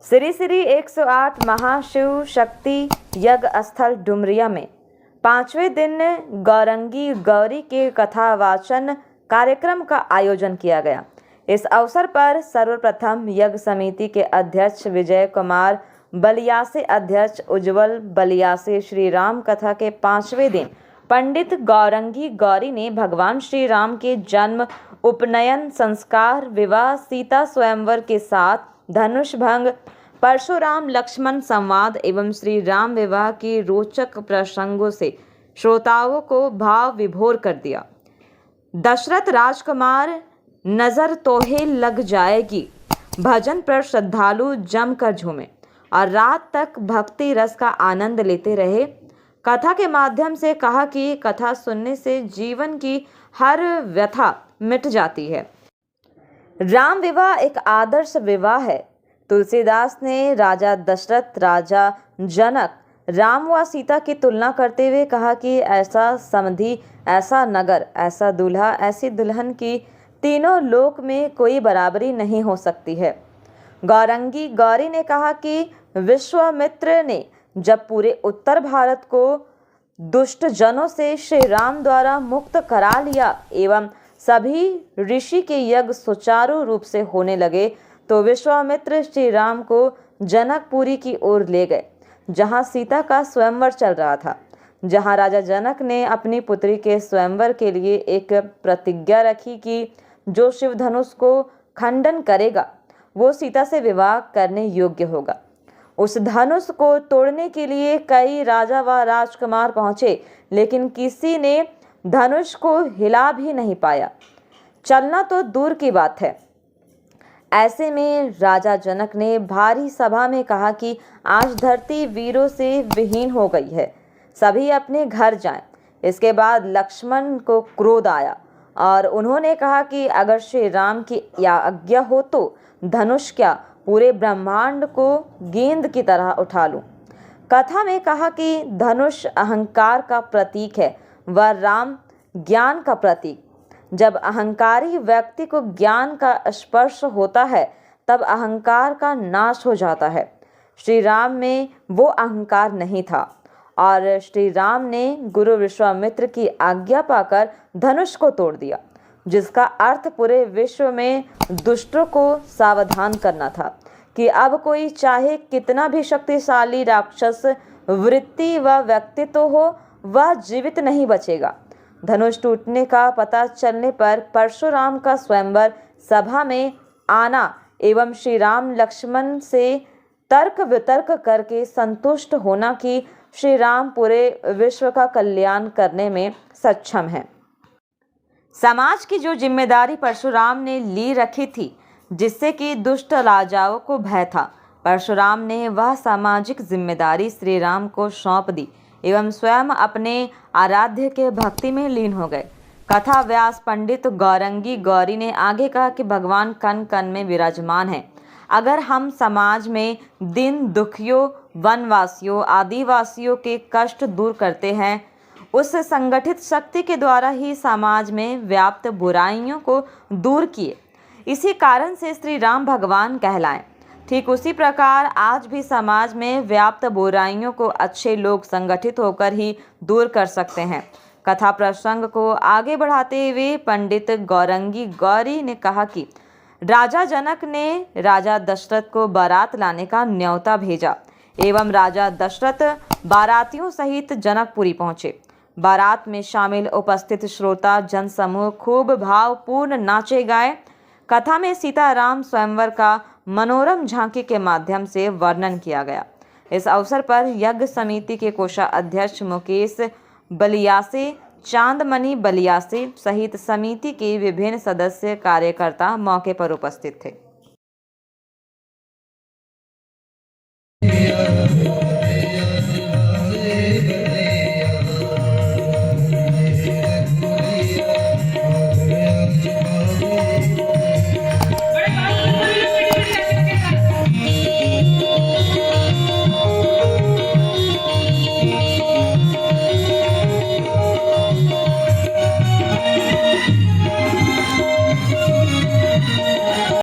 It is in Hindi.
श्री श्री 108 महाशिव शक्ति यज्ञ स्थल डुमरिया में 5वें दिन गौरंगी गौरी के कथा वाचन कार्यक्रम का आयोजन किया गया। इस अवसर पर सर्वप्रथम यज्ञ समिति के अध्यक्ष विजय कुमार बलियासे, अध्यक्ष उज्जवल बलियासे श्री राम कथा के 5वें दिन पंडित गौरंगी गौरी ने भगवान श्री राम के जन्म, उपनयन, संस्कार, विवाह, सीता स्वयंवर के साथ धनुष भंग, परशुराम लक्ष्मण संवाद एवं श्री राम विवाह के रोचक प्रसंगों से श्रोताओं को भाव विभोर कर दिया। दशरथ राजकुमार नजर तोहे लग जाएगी भजन पर श्रद्धालु जमकर झूमे और रात तक भक्ति रस का आनंद लेते रहे। कथा के माध्यम से कहा कि कथा सुनने से जीवन की हर व्यथा मिट जाती है। राम विवाह एक आदर्श विवाह है। तुलसीदास ने राजा दशरथ, राजा जनक, राम व सीता की तुलना करते हुए कहा कि ऐसा समधी, ऐसा नगर, ऐसा दूल्हा, ऐसी दुल्हन की तीनों लोक में कोई बराबरी नहीं हो सकती है। गौरंगी गौरी ने कहा कि विश्वामित्र ने जब पूरे उत्तर भारत को दुष्ट जनों से श्री राम द्वारा मुक्त करा लिया एवं सभी ऋषि के यज्ञ सुचारू रूप से होने लगे, तो विश्वामित्र श्री राम को जनकपुरी की ओर ले गए, जहां सीता का स्वयंवर चल रहा था। जहां राजा जनक ने अपनी पुत्री के स्वयंवर के लिए एक प्रतिज्ञा रखी कि जो शिव धनुष को खंडन करेगा वो सीता से विवाह करने योग्य होगा। उस धनुष को तोड़ने के लिए कई राजा व राजकुमार पहुंचे, लेकिन किसी ने धनुष को हिला भी नहीं पाया। चलना तो दूर की बात है। ऐसे में राजा जनक ने भारी सभा में कहा कि आज धरती वीरों से विहीन हो गई है, सभी अपने घर जाएं। इसके बाद लक्ष्मण को क्रोध आया और उन्होंने कहा कि अगर श्री राम की आज्ञा हो तो धनुष क्या, पूरे ब्रह्मांड को गेंद की तरह उठा लूं। कथा में कहा कि धनुष अहंकार का प्रतीक है व राम ज्ञान का प्रतीक। जब अहंकारी व्यक्ति को ज्ञान का स्पर्श होता है तब अहंकार का नाश हो जाता है। श्री राम में वो अहंकार नहीं था और श्री राम ने गुरु विश्वामित्र की आज्ञा पाकर धनुष को तोड़ दिया, जिसका अर्थ पूरे विश्व में दुष्टों को सावधान करना था कि अब कोई चाहे कितना भी शक्तिशाली राक्षस वृत्ति व व्यक्तित्व हो, वह जीवित नहीं बचेगा। धनुष टूटने का पता चलने पर परशुराम का स्वयंवर सभा में आना एवं श्री राम लक्ष्मण से तर्क वितर्क करके संतुष्ट होना कि श्री राम पूरे विश्व का कल्याण करने में सक्षम है। समाज की जो जिम्मेदारी परशुराम ने ली रखी थी, जिससे कि दुष्ट राजाओं को भय था, परशुराम ने वह सामाजिक जिम्मेदारी श्री राम को सौंप दी एवं स्वयं अपने आराध्य के भक्ति में लीन हो गए। कथा व्यास पंडित गौरंगी गौरी ने आगे कहा कि भगवान कण कण में विराजमान है। अगर हम समाज में दीन दुखियों, वनवासियों, आदिवासियों के कष्ट दूर करते हैं, उस संगठित शक्ति के द्वारा ही समाज में व्याप्त बुराइयों को दूर किए। इसी कारण से श्री राम भगवान कहलाएं। ठीक उसी प्रकार आज भी समाज में व्याप्त बुराइयों को अच्छे लोग संगठित होकर ही दूर कर सकते हैं। कथा प्रसंग को आगे बढ़ाते हुए पंडित गौरंगी गौरी ने कहा कि राजा जनक ने राजा दशरथ को बारात लाने का न्योता भेजा एवं राजा दशरथ बारातियों सहित जनकपुरी पहुंचे। बारात में शामिल उपस्थित श्रोता जनसमूह खूब भावपूर्ण नाचे गाए। कथा में सीताराम स्वयंवर का मनोरम झांकी के माध्यम से वर्णन किया गया। इस अवसर पर यज्ञ समिति के कोषाध्यक्ष मुकेश बलियासे, चांदमणि बलियासे सहित समिति के विभिन्न सदस्य कार्यकर्ता मौके पर उपस्थित थे।